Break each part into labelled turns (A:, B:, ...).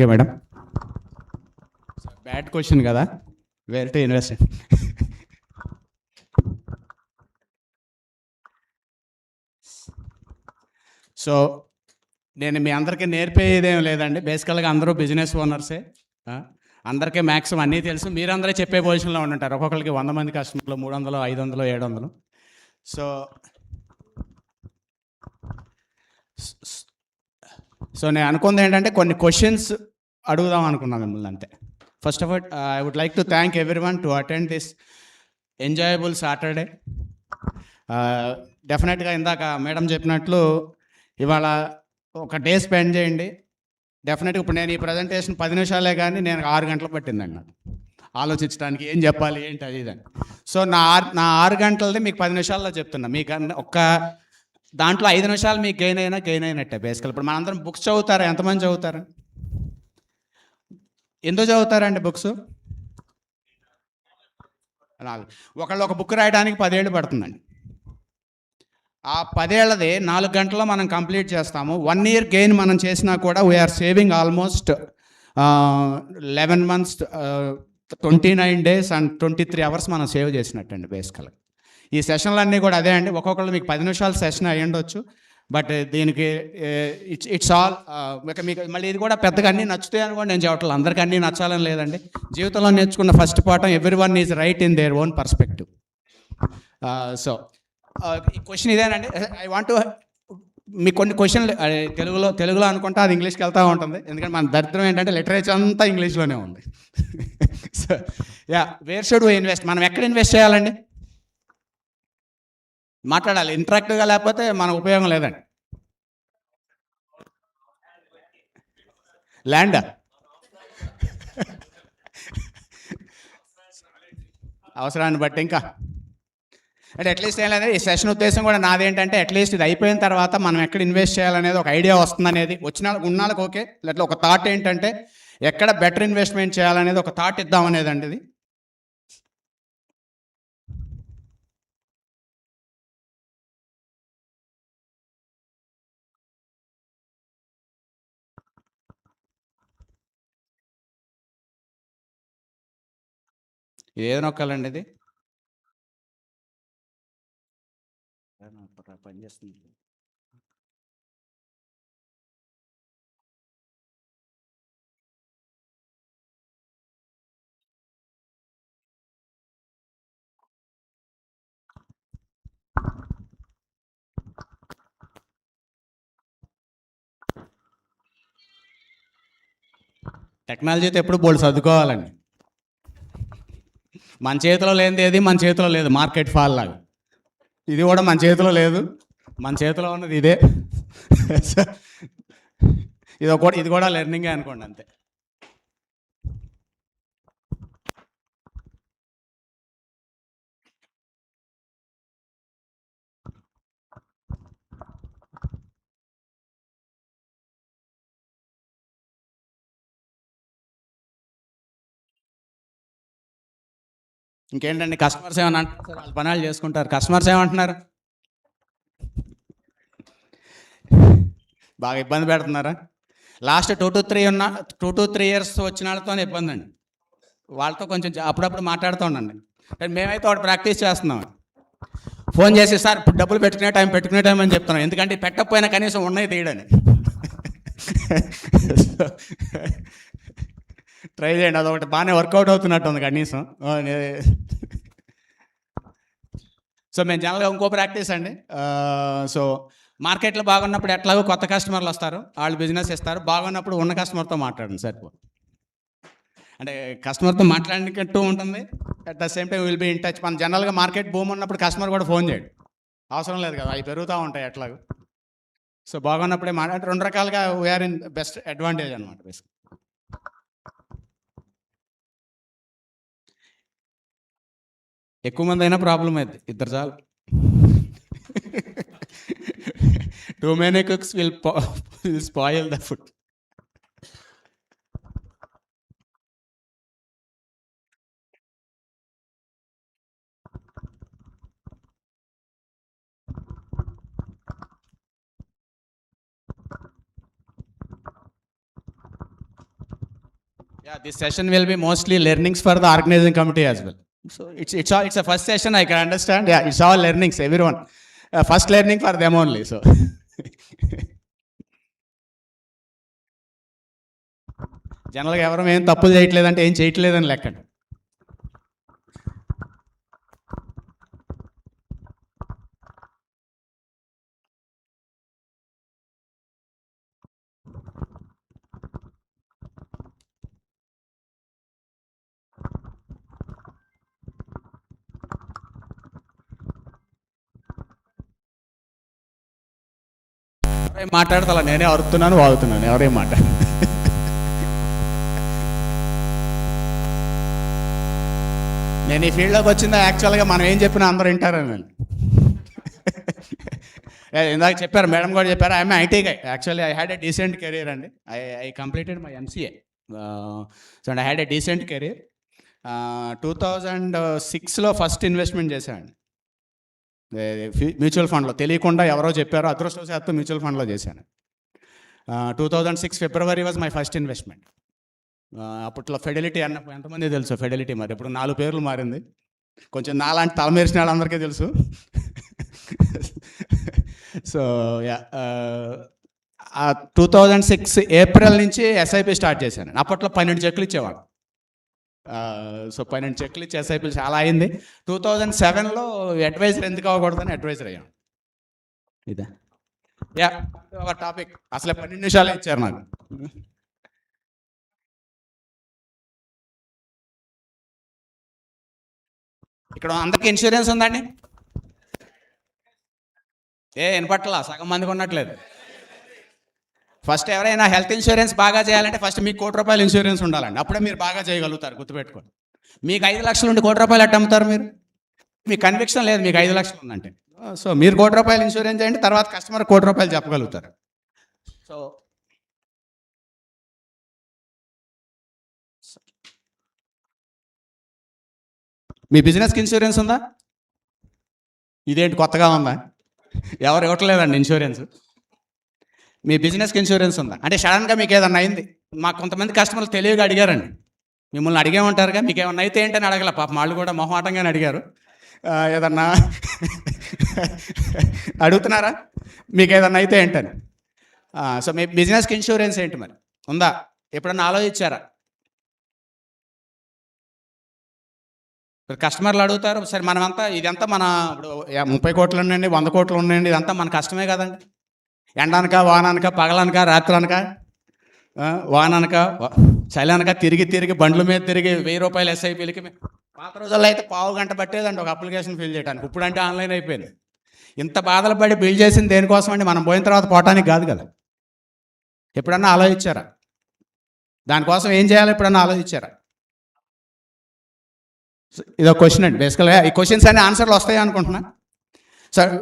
A: Okay madam. Bad question కదా, wear to invest. So నేను మీ అందరికీ నేర్పేదేం లేదండి. బేసికల్గా అందరూ బిజినెస్ ఓనర్సే. అందరికీ మ్యాక్సిమం అన్నీ తెలుసు. మీరందరూ చెప్పే పొజిషన్లో ఉంటుంటారు. ఒక్కొక్కరికి 100 మంది కస్టమర్లు, 300, 500, 700. సో నేను అనుకుంది ఏంటంటే కొన్ని క్వశ్చన్స్ అడుగుదాం అనుకున్నాను మిమ్మల్ని, అంతే. First of all I would like to thank everyone to attend this enjoyable Saturday. డెఫినెట్గా ఇందాక మేడం చెప్పినట్లు ఇవాళ ఒక డే స్పెండ్ చేయండి. డెఫినెట్గా ఇప్పుడు నేను ఈ ప్రజెంటేషన్ 10 నిమిషాలే కానీ నేను 6 గంటలు పట్టిందండి నాకు ఆలోచించడానికి, ఏం చెప్పాలి ఏంటి అది ఇదని. సో నా 6 గంటలది మీకు 10 నిమిషాల్లో చెప్తున్నా. మీకు ఒక్క దాంట్లో 5 నిమిషాలు మీకు గెయిన్ అయినట్టే. బేసికల్ ఇప్పుడు మనందరం బుక్స్ చదువుతారా? ఎంతమంది చదువుతారు? ఎందుకు చదువుతారండి బుక్స్? ఒకళ్ళు ఒక బుక్ రాయడానికి 10 ఏళ్ళు పడుతుందండి. ఆ 10 ఏళ్ళది 4 గంటల్లో మనం కంప్లీట్ చేస్తాము. 1 ఇయర్ గెయిన్ మనం చేసినా కూడా we're saving almost 11 months, 29 days and 23 hours మనం సేవ్ చేసినట్టండి బేసికల్గా. ఈ సెషన్లన్నీ కూడా అదే అండి. ఒక్కొక్కళ్ళు మీకు 10 నిమిషాల సెషన్ అయ్యి ఉండొచ్చు, బట్ దీనికి ఇట్స్ ఆల్ మీకు మళ్ళీ ఇది కూడా పెద్దగా అన్నీ నచ్చుతాయి అని కూడా నేను చెప్పట్లేదు. అందరికీ అన్నీ నచ్చాలని లేదండి. జీవితంలో నేర్చుకున్న ఫస్ట్ పాఠం everyone is right in their own perspective. So ఈ క్వశ్చన్ ఇదేనండి. ఐ వాంట్ మీకు కొన్ని క్వశ్చన్లు తెలుగులో అనుకుంటా, అది ఇంగ్లీష్కి వెళ్తూ ఉంటుంది. ఎందుకంటే మన దరిద్రం ఏంటంటే లిటరేచర్ అంతా ఇంగ్లీష్లోనే ఉంది. So where should we invest? మనం ఎక్కడ ఇన్వెస్ట్ చేయాలండి? మాట్లాడాలి ఇంటరాక్టివ్గా, లేకపోతే మన ఉపయోగం లేదండి. ల్యాండా? అవసరాన్ని బట్టి ఇంకా అంటే అట్లీస్ట్ ఏం లేదు. ఈ సెషన్ ఉద్దేశం కూడా నాదేంటంటే అట్లీస్ట్ ఇది అయిపోయిన తర్వాత మనం ఎక్కడ ఇన్వెస్ట్ చేయాలనేది ఒక ఐడియా వస్తుందనేది. ఉన్నాళ్ళకి ఓకే, లేకపోతే ఒక థాట్ ఏంటంటే ఎక్కడ బెటర్ ఇన్వెస్ట్మెంట్ చేయాలనేది ఒక థాట్ ఇద్దామనేది అండి ఇది. ఏదో నొక్కాలండి ఇది పనిచేస్తుంది. టెక్నాలజీతో ఎప్పుడు బోల్డ్ చదువుకోవాలండి. మన చేతిలో లేనిది ఏది మన చేతిలో లేదు. మార్కెట్ ఫాల్ లాగా ఇది కూడా మన చేతిలో లేదు. మన చేతిలో ఉన్నది ఇదే. ఇది కూడా లెర్నింగే అనుకోండి, అంతే. ఇంకేంటండి, కస్టమర్స్ ఏమన్నా అంటారు? వాళ్ళ పనులు చేసుకుంటారు. కస్టమర్స్ ఏమంటున్నారు? బాగా ఇబ్బంది పెడుతున్నారా? లాస్ట్ 2 to 3 years వచ్చిన వాళ్ళతో ఇబ్బంది అండి. వాళ్ళతో కొంచెం అప్పుడప్పుడు మాట్లాడుతూ ఉండండి. మేమైతే వాడు ప్రాక్టీస్ చేస్తున్నాం. ఫోన్ చేసి సార్ ఇప్పుడు డబ్బులు పెట్టుకునే టైం అని చెప్తున్నాం. ఎందుకంటే పెట్టకపోయినా కనీసం ఉన్నాయి తీయడని. ట్రై చేయండి, అదొకటి బాగానే వర్కౌట్ అవుతున్నట్టు ఉంది కనీసం. సో మేము జనరల్గా ఇంకో ప్రాక్టీస్ అండి. సో మార్కెట్లో బాగున్నప్పుడు ఎట్లాగో కొత్త కస్టమర్లు వస్తారు, వాళ్ళు బిజినెస్ ఇస్తారు. బాగున్నప్పుడు ఉన్న కస్టమర్తో మాట్లాడండి సరిపో. అంటే కస్టమర్తో మాట్లాడినట్టు ఉంటుంది, at the same time will be in touch. మన జనరల్గా మార్కెట్ భూమి ఉన్నప్పుడు కస్టమర్ కూడా ఫోన్ చేయడు, అవసరం లేదు కదా, అవి పెరుగుతూ ఉంటాయి ఎట్లాగో. సో బాగున్నప్పుడే మాట్లాడి 2 రకాలుగా వీఆర్ ఇన్ బెస్ట్ అడ్వాంటేజ్ అనమాట బేసిక్. ఎక్కువ మంది అయినా ప్రాబ్లం అయింది, ఇద్దరు చాలు. Too many cooks will spoil the food. Yeah, this session will be mostly learnings for the organizing committee as well. So it's a first session. I can understand. Yeah, it's all learnings. Everyone, first learning for them only. So జనరల్గా ఎవరు ఏం తప్పులు చేయట్లేదంటే ఏం చేయట్లేదని లెక్కండి. మాట్లాడతా నేనే అరుతున్నాను వాగుతున్నాను, ఎవరేం మాట. నేను ఈ ఫీల్డ్లోకి వచ్చిందా యాక్చువల్గా మనం ఏం చెప్పినా అందరూ వింటారని. ఇందాక చెప్పారు, మేడం కూడా చెప్పారు, I'm IT guy. Actually I had a decent career అండి. I completed my MCA. So I had a decent career. 2006లో ఫస్ట్ ఇన్వెస్ట్మెంట్ చేశానండి మ్యూచువల్ ఫండ్లో. తెలియకుండా ఎవరో చెప్పారో, అదృష్టవశాత్తు మ్యూచువల్ ఫండ్లో చేశాను. 2006 February was my first investment. అప్పట్లో ఫెడిలిటీ అన్న ఎంతమంది తెలుసు? ఫెడిలిటీ మరి ఇప్పుడు 4 పేర్లు మారింది. కొంచెం నాలాంటి తలమేరిసిన వాళ్ళందరికీ తెలుసు. సో 2006 ఏప్రిల్ నుంచి ఎస్ఐపి స్టార్ట్ చేశాను. అప్పట్లో 12 చెక్లు ఇచ్చేవాడు. సో 12 చెక్లు ఇచ్చి ఎస్ఐపి చాలా అయింది. 2007లో అడ్వైజర్ ఎందుకు అవ్వకూడదని అడ్వైజర్ అయ్యాను. ఇదే ఒక టాపిక్. అసలు 12 నిమిషాలే ఇచ్చారు నాకు. ఇక్కడ అందరికి ఇన్సూరెన్స్ ఉందండి? వినపట్ల సగం మందికి ఉన్నట్లేదు. ఫస్ట్ ఎవరైనా హెల్త్ ఇన్సూరెన్స్ బాగా చేయాలంటే ఫస్ట్ మీకు ₹1,00,000 ఇన్సూరెన్స్ ఉండాలండి. అప్పుడే మీరు బాగా చేయగలుగుతారు. గుర్తుపెట్టుకోండి. మీకు 5 లక్షలు ఉండి ₹1,00,000 ఎట్ట అమ్ముతారు మీరు? మీకు కన్విక్షన్ లేదు మీకు 5 లక్షలు ఉందంటే. సో మీరు ₹1,00,000 ఇన్సూరెన్స్ చేయండి, తర్వాత కస్టమర్ ₹1,00,000 చెప్పగలుగుతారు. సో మీ బిజినెస్కి ఇన్సూరెన్స్ ఉందా? ఇదేంటి కొత్తగా ఉందా? ఎవరు ఇవ్వట్లేదండి ఇన్సూరెన్స్. మీ బిజినెస్కి ఇన్సూరెన్స్ ఉందా? అంటే సడన్గా మీకు ఏదన్నా అయింది. మాకు కొంతమంది కస్టమర్లు తెలివిగా అడిగారండి. మిమ్మల్ని అడిగే ఉంటారుగా, మీకు ఏమన్నా అయితే ఏంటని అడగల. పాపం వాళ్ళు కూడా మొహమాటంగానే అడిగారు. ఏదన్నా అడుగుతున్నారా మీకు ఏదన్నా అయితే ఏంటని? సో మీ బిజినెస్కి ఇన్సూరెన్స్ ఏంటి మరి ఉందా? ఎప్పుడన్నా ఆలోచించారా? కస్టమర్లు అడుగుతారు. సరే మనమంతా ఇదంతా మన ఇప్పుడు 30 కోట్లు ఉన్నాయండి, 100 కోట్లు ఉన్నాయండి, ఇదంతా మన కష్టమే కదండి. ఎండనక వాననక పగలనక రాత్రనక వాననక చలనక తిరిగి తిరిగి బండ్ల మీద తిరిగి ₹1000 ఎస్ఐపీలకి. పాత రోజుల్లో అయితే పావు గంట పట్టేదండి ఒక అప్లికేషన్ ఫిల్ చేయడానికి. ఇప్పుడు అంటే ఆన్లైన్ అయిపోయింది. ఇంత బాధలు పడి బిల్ చేసింది దేనికోసం అండి? మనం పోయిన తర్వాత పోవటానికి కాదు కదా. ఎప్పుడన్నా ఆలోచించారా? దానికోసం ఏం చేయాలో ఎప్పుడన్నా ఆలోచించారా? ఇదో క్వశ్చన్ అండి. బేసికల్గా ఈ క్వశ్చన్స్ అన్ని ఆన్సర్లు వస్తాయి అనుకుంటున్నా. సార్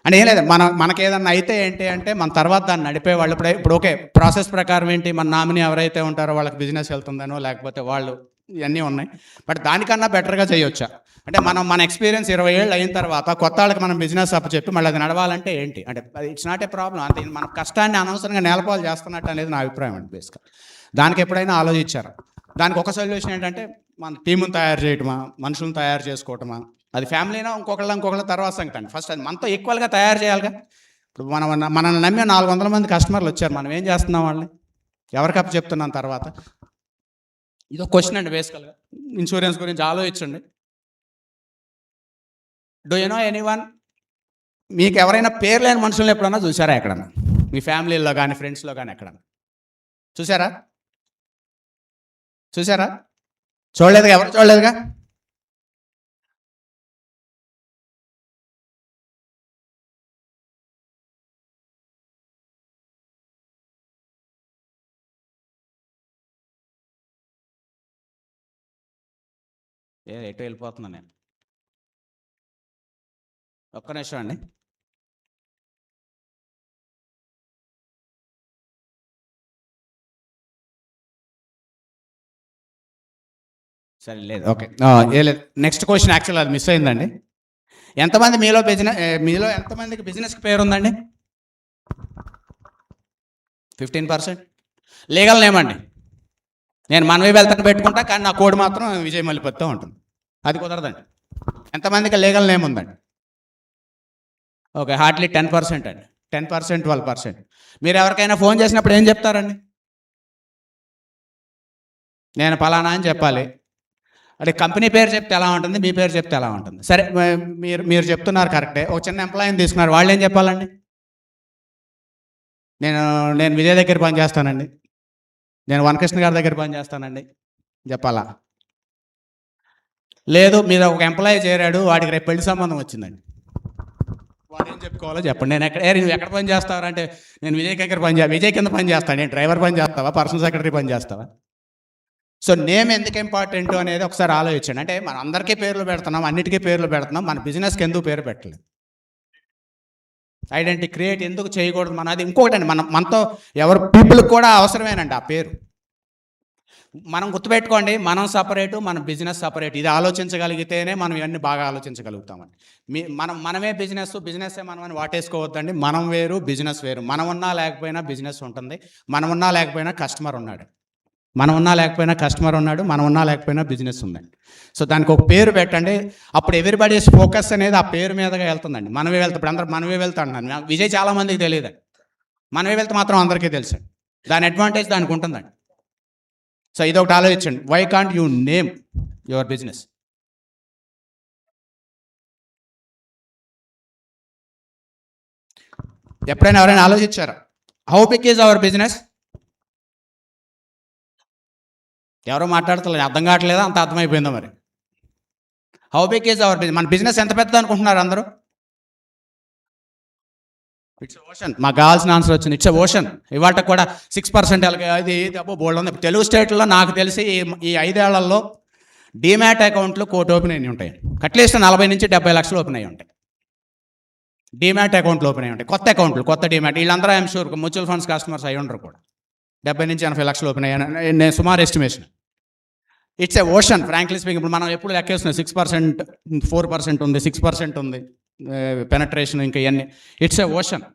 A: అంటే ఏం లేదు, మనకి ఏదన్నా అయితే ఏంటి అంటే మన తర్వాత దాన్ని నడిపే వాళ్ళు ఇప్పుడు ఓకే ప్రాసెస్ ప్రకారం ఏంటి, మన నామినీ ఎవరైతే ఉంటారో వాళ్ళకి బిజినెస్ వెళ్తుందనో లేకపోతే వాళ్ళు ఇవన్నీ ఉన్నాయి. బట్ దానికన్నా బెటర్గా చేయొచ్చా అంటే మన ఎక్స్పీరియన్స్ 20 ఏళ్ళు అయిన తర్వాత కొత్త వాళ్ళకి మనం బిజినెస్ అప్పు చెప్పి మళ్ళీ అది నడవాలంటే ఏంటి అంటే ఇట్స్ నాట్ ఏ ప్రాబ్లం. అంతే, మన కష్టాన్ని అనవసరంగా నేలపాలు చేస్తున్నట్టు అనేది నా అభిప్రాయం అండి. బేసిక్గా దానికి ఎప్పుడైనా ఆలోచించారా? దానికి ఒక సొల్యూషన్ ఏంటంటే మన టీమును తయారు చేయటమా, మనుషులను తయారు చేసుకోవటమా. అది ఫ్యామిలీనా ఇంకొకళ్ళ తర్వాత సంగతి అండి. ఫస్ట్ అది మనతో ఈక్వల్గా తయారు చేయాలిగా. ఇప్పుడు మనల్ని నమ్మే 400 మంది కస్టమర్లు వచ్చారు, మనం ఏం చేస్తున్నాం వాళ్ళని? ఎవరికి అప్పు చెప్తున్నాం తర్వాత? ఇదో క్వశ్చన్ అండి. బేసికల్గా ఇన్సూరెన్స్ గురించి ఆలోచించండి. Do you know anyone? మీకు ఎవరైనా పేరు లేని మనుషులను ఎప్పుడన్నా చూసారా ఎక్కడన్నా? మీ ఫ్యామిలీలో కానీ ఫ్రెండ్స్లో కానీ ఎక్కడన్నా చూసారా? చూడలేదుగా, ఎవరు చూడలేదుగా? ఎటు వెళ్ళిపోతున్నాను నేను. ఒక్క నిమిషం అండి. సరే లేదు, ఓకే లేదు. నెక్స్ట్ క్వశ్చన్ యాక్చువల్ అది మిస్ అయిందండి. ఎంతమంది మీలో ఎంతమందికి బిజినెస్కి పేరు ఉందండి? 15%. లీగల్ నేమ్ అండి. నేను మనవి వెళ్తాను పెట్టుకుంటా, కానీ నా కోడ్ మాత్రం విజయ్ మల్లిపతితో ఉంటుంది. అది కుదరదండి. ఎంతమందికి లీగల్ నేమ్ ఉందండి? ఓకే, హార్డ్లీ 10% అండి. 10%, 12%. మీరు ఎవరికైనా ఫోన్ చేసినప్పుడు ఏం చెప్తారండి? నేను పలానా అని చెప్పాలి. అంటే కంపెనీ పేరు చెప్తే ఎలా ఉంటుంది, మీ పేరు చెప్తే ఎలా ఉంటుంది? సరే, మీరు చెప్తున్నారు కరెక్టే. ఒక చిన్న ఎంప్లాయీని తీసుకున్నారు, వాళ్ళు ఏం చెప్పాలండి? నేను విజయ్ దగ్గర పని చేస్తానండి, నేను వనకృష్ణ గారి దగ్గర పని చేస్తానండి చెప్పాలా? లేదు, మీరు ఒక ఎంప్లాయీ చేరాడు, వాడికి రేపు పెళ్లి సంబంధం వచ్చిందండి, వాడు ఏం చెప్పుకోవాలో చెప్పండి. నేను నువ్వు ఎక్కడ పని చేస్తావు అంటే, నేను విజయ్ దగ్గర విజయ్ కింద పని చేస్తాను. నేను డ్రైవర్ పని చేస్తావా, పర్సనల్ సెక్రటరీ పని చేస్తావా? సో నేమ్ ఎందుకు ఇంపార్టెంట్ అనేది ఒకసారి ఆలోచించండి. అంటే మనం అందరికీ పేర్లు పెడుతున్నాం, అన్నిటికీ పేర్లు పెడుతున్నాం, మన బిజినెస్కి ఎందుకు పేరు పెట్టలేదు? ఐడెంటిటీ క్రియేట్ ఎందుకు చేయకూడదు? మన అది ఇంకొకటండి, మనతో ఎవరు పీపుల్కి కూడా అవసరమేనండి ఆ పేరు. మనం గుర్తుపెట్టుకోండి, మనం సపరేటు, మన బిజినెస్ సపరేట్. ఇది ఆలోచించగలిగితేనే మనం ఇవన్నీ బాగా ఆలోచించగలుగుతామండి. మనమే బిజినెస్సే మనం అని వాటేసుకోవద్దండి. మనం వేరు, బిజినెస్ వేరు. మనం ఉన్నా లేకపోయినా బిజినెస్ ఉంటుంది, మనం ఉన్నా లేకపోయినా కస్టమర్ ఉన్నాడు, మనం ఉన్నా లేకపోయినా కస్టమర్ ఉన్నాడు, మనం ఉన్నా లేకపోయినా బిజినెస్ ఉందండి. సో దానికి ఒక పేరు పెట్టండి, అప్పుడు ఎవ్రీబడీస్ ఫోకస్ అనేది ఆ పేరు మీదగా వెళ్తుందండి. మనమే వెళ్తాం, ఇప్పుడు అందరూ మనమే వెళ్తా అంటున్నాను. విజయ్ చాలామందికి తెలియదు, మనమే వెళ్తే మాత్రం అందరికీ తెలుసు. దాని అడ్వాంటేజ్ దానికి ఉంటుందండి. సో ఇదొకటి ఆలోచించండి. Why can't you name your business? ఎప్పుడైనా ఎవరైనా ఆలోచించారా how big is our business? ఎవరో మాట్లాడతలేదు, అర్థం కావట్లేదా? అంత అర్థమైపోయిందో మరి. How big is our business? మన బిజినెస్ ఎంత పెద్దది అనుకుంటున్నారు అందరూ? It's ocean. మాకు కావాల్సిన ఆన్సర్ వచ్చింది, ఇట్స్ ఓషన్. ఇవాళ కూడా 6% అది అబ్బో బోల్డ్ ఉంది. తెలుగు స్టేట్లో నాకు తెలిసి ఈ 5 ఏళ్లలో డీమ్యాట్ అకౌంట్లు 1 కోటి ఓపెన్ అయ్యి ఉంటాయి. అట్లీస్ట్ 40 నుంచి 70 లక్షలు ఓపెన్ అయ్యి ఉంటాయి. డీమ్యాట్ అకౌంట్లు ఓపెన్ అయ్యి ఉంటాయి, కొత్త అకౌంట్లు, కొత్త డీమ్యాట్. వీళ్ళందరూ I'm sure mutual funds customers అయ్యి ఉండరు కూడా. 70 నుంచి 80 లక్షలు ఓపెన్ అయ్యాను నేను సుమారు estimation. It's a ocean frankly speaking. ఇప్పుడు మనం ఎప్పుడు లెక్కేస్తున్నాం 6%, 4% ఉంది, 6% ఉంది పెనట్రేషన్, ఇంకా ఇవన్నీ. It's a ocean,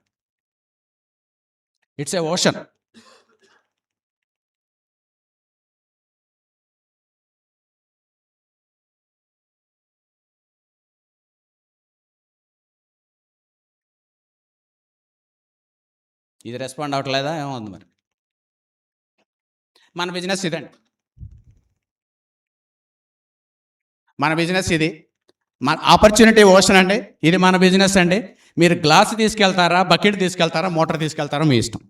A: it's a ocean. ఇది రెస్పాండ్ అవ్వట్లేదా? ఏమవుంది మరి? మన బిజినెస్ ఇదండి, మన బిజినెస్ ఇది. మన ఆపర్చునిటీ ఓషన్ అండి, ఇది మన బిజినెస్ అండి. మీరు గ్లాస్ తీసుకెళ్తారా, బకెట్ తీసుకెళ్తారా, మోటార్ తీసుకెళ్తారా, మీ ఇష్టం.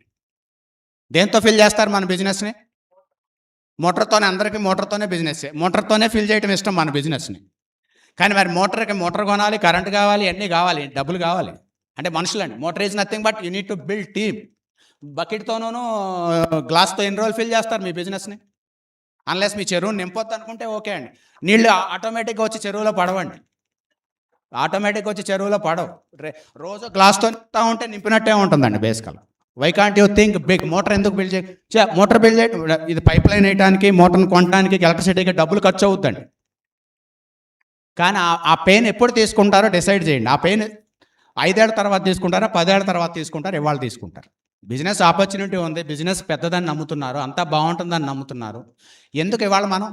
A: దేంతో ఫిల్ చేస్తారు మన బిజినెస్ని? మోటార్తోనే. అందరికీ మోటార్తోనే బిజినెస్, మోటార్తోనే ఫిల్ చేయడం ఇష్టం మన బిజినెస్ని. కానీ మరి మోటార్ కొనాలి, కరెంట్ కావాలి, అన్నీ కావాలి, డబ్బులు కావాలి. అంటే మనుషులండి. Motor is nothing but you need to build team. బకెట్తోనూ గ్లాస్తో ఎన్ని రోజులు ఫిల్ చేస్తారు మీ బిజినెస్ని? అన్లెస్ మీ చెరువుని నింపొద్దు అనుకుంటే ఓకే అండి. నీళ్ళు ఆటోమేటిక్గా వచ్చి చెరువులో పడవండి, ఆటోమేటిక్గా వచ్చి చెరువులో పడవు. రోజు గ్లాస్తో ఉంటే నింపినట్టే ఉంటుందండి basically. Why can't you think big? Motor ఎందుకు బిల్డ్ మోటార్ బిల్డ్ చేయడం, ఇది పైప్ లైన్ వేయడానికి, మోటార్ని కొనడానికి, ఎలక్ట్రిసిటీకి డబ్బులు ఖర్చు అవుతుందండి. కానీ ఆ పెయిన్ ఎప్పుడు తీసుకుంటారో డిసైడ్ చేయండి. ఆ పెయిన్ 5 ఏళ్ల తర్వాత తీసుకుంటారా, 10 ఏళ్ల తర్వాత తీసుకుంటారు, ఇవాళ తీసుకుంటారు. బిజినెస్ ఆపర్చునిటీ ఉంది, బిజినెస్ పెద్దదని నమ్ముతున్నారు, అంతా బాగుంటుందని నమ్ముతున్నారు. ఎందుకు ఇవాళ మనం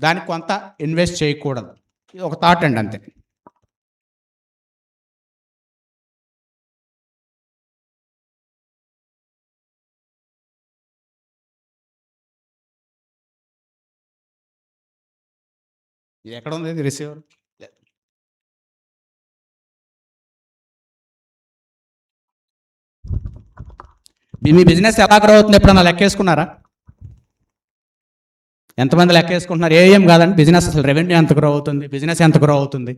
A: దానికి కొంత ఇన్వెస్ట్ చేయకూడదు? ఇది ఒక థాట్ అండి, అంతే. ఇది ఎక్కడ ఉంది రిసీవర్? మీ బిజినెస్ ఎలా గ్రో అవుతుంది ఎప్పుడన్నా లెక్కేసుకున్నారా? ఎంతమంది లెక్కేసుకుంటున్నారు? ఏం కాదండి, బిజినెస్ అసలు రెవెన్యూ ఎంత గ్రో అవుతుంది, బిజినెస్ ఎంత గ్రో అవుతుంది,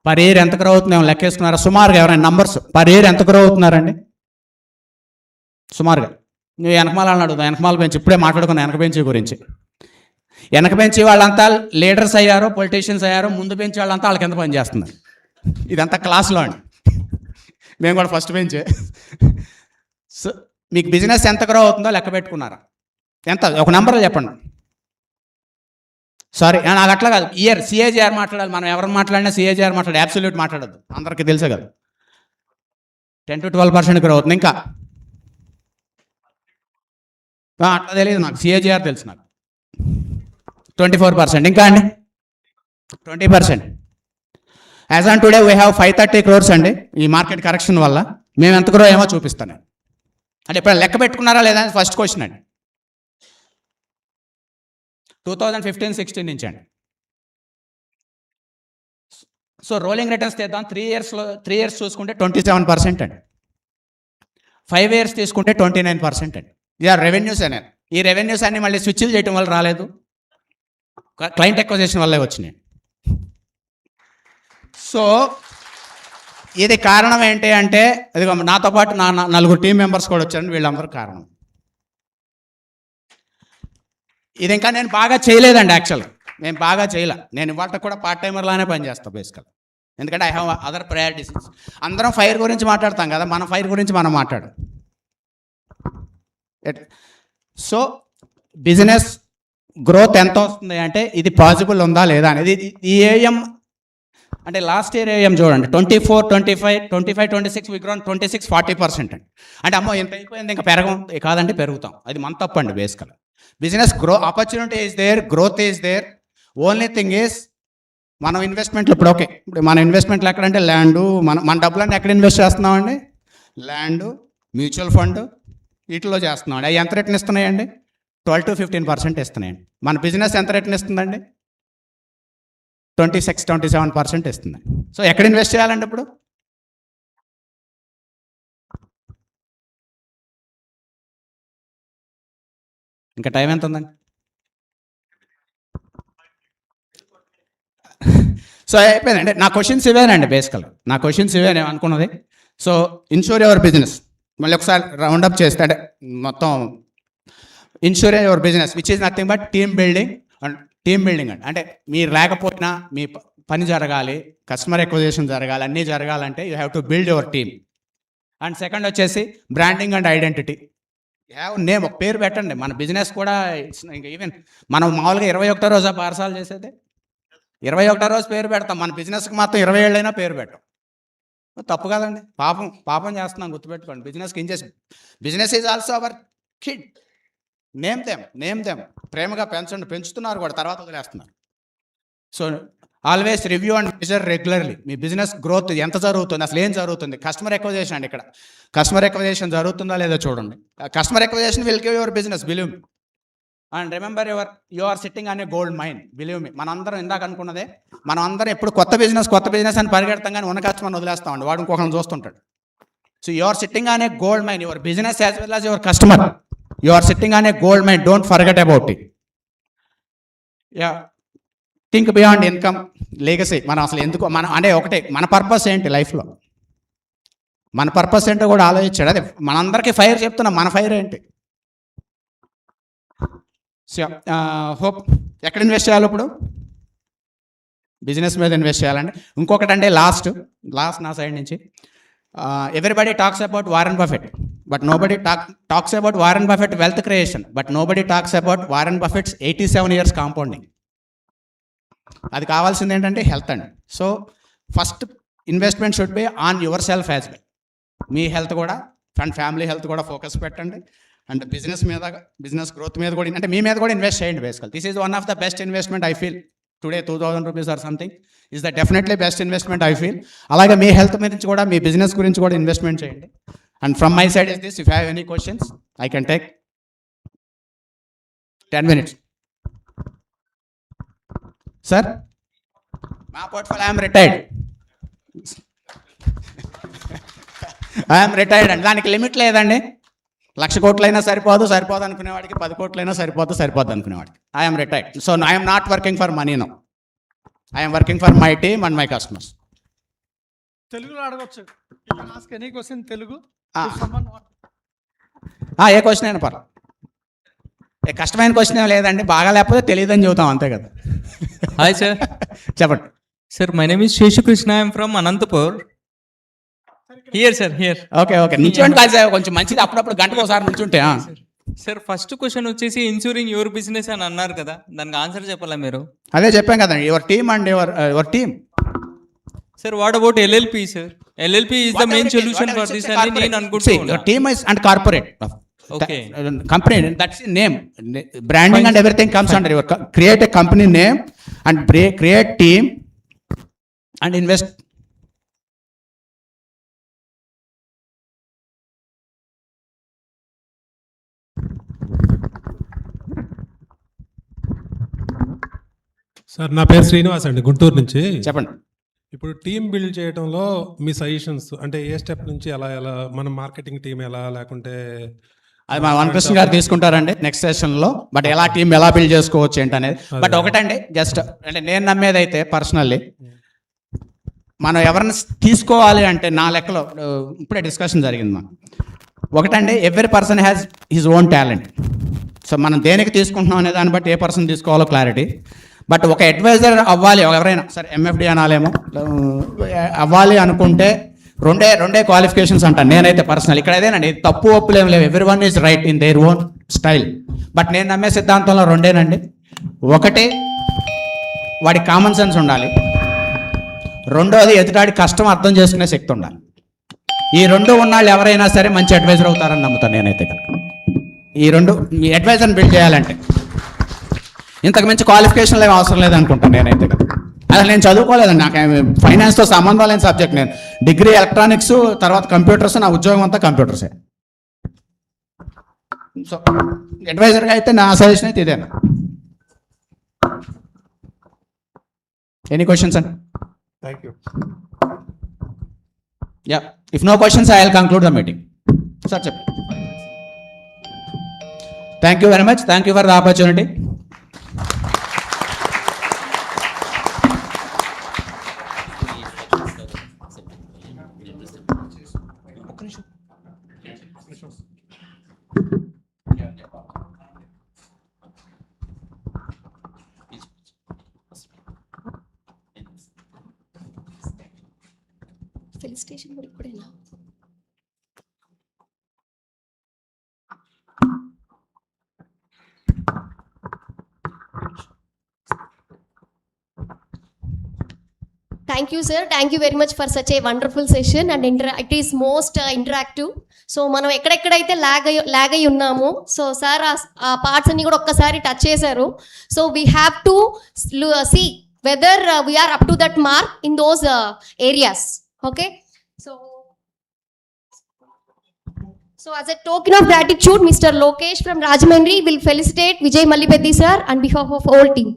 A: పర్ ఇయర్ ఎంత గ్రో అవుతుంది ఏమో లెక్కేసుకున్నారా? సుమారుగా ఎవరైనా నంబర్స్ పర్ ఇయర్ ఎంత గ్రో అవుతున్నారండి సుమారుగా? నువ్వు వెనకమాలని అడుగుతావు, వెనకమాల బెంచ్. ఇప్పుడే మాట్లాడుకున్నాను వెనక బెంచ్ గురించి. వెనక బెంచ్ వాళ్ళంతా లీడర్స్ అయ్యారు, పొలిటీషియన్స్ అయ్యారు, ముందు బెంచ్ వాళ్ళంతా వాళ్ళ కింద పని చేస్తున్నారు. ఇదంతా క్లాస్లో అండి, మేము కూడా ఫస్ట్ బెంచే. సో మీకు బిజినెస్ ఎంత గ్రో అవుతుందో లెక్క పెట్టుకున్నారా? ఎంత? ఒక నెంబర్లో చెప్పండి. సారీ, నాకు అట్లా కాదు, ఇయర్ సిఏజీఆర్ మాట్లాడాలి. మనం ఎవరు మాట్లాడినా సిఏజీఆర్ మాట్లాడాలి, అబ్సల్యూట్ మాట్లాడద్దు, అందరికీ తెలుసే కదా. 10 to 12% గ్రో అవుతుంది. ఇంకా అట్లా తెలియదు నాకు, సిఏజిఆర్ తెలుసు నాకు. 24%. ఇంకా అండి 20%. As on today we have 530 crores అండి. ఈ మార్కెట్ కరెక్షన్ వల్ల మేము ఎంత గ్రో ఏమో చూపిస్తాను. అంటే ఇప్పుడు లెక్క పెట్టుకున్నారా లేదా అని ఫస్ట్ క్వశ్చన్ అండి. 2015-16 నుంచి అండి. సో రోలింగ్ రిటర్న్స్ తీద్దాం. 3 years చూసుకుంటే 27% అండి. 5 years తీసుకుంటే 29% అండి. ఇదే రెవెన్యూస్ అనేది. ఈ రెవెన్యూస్ అన్ని మళ్ళీ స్విచ్లు చేయడం వల్ల రాలేదు, క్లయింట్ ఎక్విజిషన్ వల్లే వచ్చినాయి. సో ఇది కారణం ఏంటి అంటే, అది నాతో పాటు నా 4 టీం మెంబర్స్ కూడా వచ్చారండి, వీళ్ళందరూ కారణం. ఇది ఇంకా నేను బాగా చేయలేదండి. యాక్చువల్గా నేను బాగా చేయలే. నేను ఇవాళ కూడా పార్ట్ టైమర్ లానే పనిచేస్తాను బేసికల్. ఎందుకంటే ఐ హ్యావ్ అదర్ ప్రయారిటీస్. అందరం ఫైర్ గురించి మాట్లాడతాం కదా, మన ఫైర్ గురించి మనం మాట్లాడు. సో బిజినెస్ గ్రోత్ ఎంత వస్తుంది అంటే ఇది పాసిబుల్ ఉందా లేదా అనేది. ఈ ఏఎం అంటే లాస్ట్ ఇయర్ ఏఎం చూడండి, 24, 25, 26 విగ్రహం 26, 40% అండి. అంటే అమ్మో ఇంత అయిపోయింది ఇంకా పెరగం కాదండి, పెరుగుతాం. అది మన తప్పు అండి basically. Business opportunity is there, growth is there. Only thing is మనం ఇన్వెస్ట్మెంట్లు ఇప్పుడు ఓకే, ఇప్పుడు మన ఇన్వెస్ట్మెంట్లు ఎక్కడంటే ల్యాండు, మన డబ్బులన్నీ ఎక్కడ ఇన్వెస్ట్ చేస్తున్నామండి? ల్యాండు, మ్యూచువల్ ఫండ్ వీటిలో చేస్తున్నామండి. అవి ఎంత రేట్ని ఇస్తున్నాయండి? 12 to 15% ఇస్తున్నాయండి. మన బిజినెస్ ఎంత రేట్ని ఇస్తుందండి? 26, 27% ఇస్తుంది. సో ఎక్కడ ఇన్వెస్ట్ చేయాలండి ఇప్పుడు? ఇంకా టైం ఎంత ఉందండి? సో అయిపోయిందండి. నా క్వశ్చన్స్ ఇవేనండి బేసికల్. నా క్వశ్చన్స్ ఇవే నేను అనుకున్నది. సో ఇన్షూర్ యువర్ బిజినెస్, మళ్ళీ ఒకసారి రౌండప్ చేస్తే అంటే మొత్తం ensure your business which is nothing but team building అండి. అంటే మీరు లేకపోయినా మీ పని జరగాలి, కస్టమర్ ఎక్విజిషన్ జరగాలి, అన్నీ జరగాలంటే you have to build your team. And second వచ్చేసి branding and identity. Have name, ఒక పేరు పెట్టండి. మన బిజినెస్ కూడా ఇంకా ఈవెన్ మనం మామూలుగా 21వ రోజు పార్సాలు చేసేది 21వ రోజు పేరు పెడతాం. మన బిజినెస్కి మాత్రం 20 ఏళ్ళైనా పేరు పెట్టాం. తప్పు కదండి, పాపం చేస్తున్నాం, గుర్తుపెట్టుకోండి. Business is also our kid. Name them ప్రేమగా పెంచుతున్నారు కూడా, తర్వాత వదిలేస్తున్నారు. So always review and measure regularly. Me business growth ఎంత జరుగుతుంది, అసలు ఏం జరుగుతుంది? కస్టమర్ ఎక్విజిషన్ అండి. ఇక్కడ కస్టమర్ ఎక్విజిషన్ జరుగుతుందా లేదో చూడండి. Customer acquisition will give your business, believe me. And remember you are sitting అనే గోల్డ్ మైన్, బిలీవ్ మీ. మనందరం ఇందాక అనుకున్నదే, మనం అందరం ఎప్పుడు కొత్త బిజినెస్ అని పరిగెడతాం, కానీ ఉన్న కస్టమర్ని వదిలేస్తామండి, వాడు ఇంకొకరిని చూస్తుంటాడు. సో యు ఆర్ సిట్టింగ్ అనే gold mine, your business as well as your customer. You are sitting అనే gold mine, don't forget about it. Think beyond income, legacy. మనం అసలు ఎందుకు అంటే ఒకటే, మన పర్పస్ ఏంటి లైఫ్లో, మన పర్పస్ ఏంటో కూడా ఆలోచించాడు. అదే మనందరికీ ఫైర్ చెప్తున్నాం, మన ఫైర్ ఏంటి? సో హోప్ ఎక్కడ ఇన్వెస్ట్ చేయాలి ఇప్పుడు? బిజినెస్ మీద ఇన్వెస్ట్ చేయాలండి. ఇంకొకటి అంటే లాస్ట్ నా సైడ్ నుంచి, everybody talks about Warren Buffett, but nobody talks about Warren Buffett wealth creation, but nobody talks about Warren Buffett's 87 years compounding. అది కావాల్సింది ఏంటంటే హెల్త్ అండి. So first investment should be on yourself as well. మీ health కూడా and family health కూడా focus పెట్టండి. And business growth మీద కూడా, అంటే మీ మీద కూడా ఇన్వెస్ట్ చేయండి basically. This is one of the best investment I feel. Today 2000 rupees or something is the definitely best investment I feel. అలాగే మీ హెల్త్ గురించి కూడా, మీ బిజినెస్ గురించి కూడా ఇన్వెస్ట్మెంట్ చేయండి. And from my side is this. If you have any questions I can take 10 minutes. Sir మా portfolio I'm retired అండి. దానికి limit లేదండి. 1,00,000 కోట్లైనా సరిపోదు అనుకునేవాడికి, 10 కోట్లైనా సరిపోద్దు అనుకునేవాడికి. I'm retired. So I'm not working for money now. I'm working for my team and my customers.
B: తెలుగులో అడగొచ్చు. Any question Telugu?
A: ఏ క్వశ్చన్ అయినా పర్లేదు. కష్టమైన క్వశ్చన్ ఏం లేదండి, బాగా లేకపోతే తెలియదని చెబుతాం, అంతే కదా.
C: Hi sir.
A: చెప్పండి
C: sir, my name is Seshakrishna. I'm from Anantapur. Here sir, here.
A: Okay నిల్చోండి కాదు సార్, కొంచెం మంచిది. అప్పుడప్పుడు గంటకు ఒకసారి నిల్చుంటే.
C: సార్ ఫస్ట్ క్వశ్చన్ వచ్చేసి ఇన్సూరింగ్ యువర్ బిజినెస్ అని అన్నారు కదా, దానికి ఆన్సర్ చెప్పాలా మీరు?
A: అదే చెప్పాం కదండి, your team and your team.
C: Sir what about LLP sir? LLP is the main solution for this అని నేను అనుకుంటున్నాను.
A: Your team is and corporate.
C: Okay.
A: Company, that's the name. Branding and everything comes under your create a company name and create team and invest.
D: Sir నా పేరు శ్రీనివాస్ అండి, గుంటూరు నుంచి.
A: చెప్పండి.
D: ఇప్పుడు team build చేయడంలో మీ సజెషన్స్ అంటే ఏ స్టెప్ నుంచి ఎలా మన మార్కెటింగ్ టీం ఎలా, లేకుంటే
A: అది మన వనకృష్ణ గారు తీసుకుంటారండి నెక్స్ట్ సెషన్లో. బట్ ఎలా టీం ఎలా బిల్డ్ చేసుకోవచ్చు ఏంటనేది. బట్ ఒకటండి, జస్ట్ అంటే నేను నమ్మేది అయితే పర్సనల్లీ, మనం ఎవరిని తీసుకోవాలి అంటే నా లెక్కలో ఇప్పుడే డిస్కషన్ జరిగింది మనం. ఒకటండి, every person has his own talent. So మనం దేనికి తీసుకుంటున్నాం అనే దాన్ని బట్టి ఏ పర్సన్ తీసుకోవాలో క్లారిటీ. బట్ ఒక అడ్వైజర్ అవ్వాలి ఎవరైనా సరే, ఎంఎఫ్డి అనాలేమో, అవ్వాలి అనుకుంటే రెండే క్వాలిఫికేషన్స్ అంటాను నేనైతే పర్సనల్. ఇక్కడ అదేనండి, తప్పు ఒప్పులు ఏం లేవు, every one is right in their own style. But నేను నమ్మే సిద్ధాంతంలో రెండేనండి. ఒకటి, వాడి కామన్ సెన్స్ ఉండాలి. రెండోది, ఎదుటాడి కష్టం అర్థం చేసుకునే శక్తి ఉండాలి. ఈ రెండు ఉన్నాళ్ళు ఎవరైనా సరే మంచి అడ్వైజర్ అవుతారని నమ్ముతాను నేనైతే కనుక. ఈ రెండు మీ అడ్వైజర్ని బిల్డ్ చేయాలంటే ఇంతకు మించి క్వాలిఫికేషన్లు ఏమి అవసరం లేదనుకుంటాను నేనైతే కదా. అసలు నేను చదువుకోలేదండి, నాకు ఫైనాన్స్తో సంబంధం లేని సబ్జెక్ట్. నేను డిగ్రీ ఎలక్ట్రానిక్స్, తర్వాత కంప్యూటర్స్, నా ఉద్యోగం అంతా కంప్యూటర్సే. సో అడ్వైజర్గా అయితే నా సజెషన్ అయితే ఇదేనా. ఎనీ క్వశ్చన్స్ అండి?
D: Thank you.
A: Ya, if no questions I will conclude the meeting. Sir చెప్పండి. Thank you very much. Thank you for the opportunity.
E: Felicitation కూడా ఇప్పుడేనా? Thank you, sir. Thank you very much for such a wonderful session and it is most interactive. So మనం ఎక్కడెక్కడైతే log అయి ఉన్నామో, so sir ఆ parts అన్ని కూడా ఒక్కసారి టచ్ చేశారు. So we have to see whether we're up to that mark in those areas. Okay, so as a token of gratitude, Mr. Lokesh from Rajahmundry will felicitate Vijay Mallipeddi sir on behalf of whole team.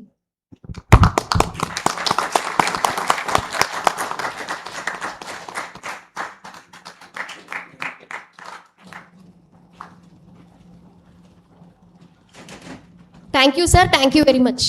E: Thank you, sir. Thank you very much.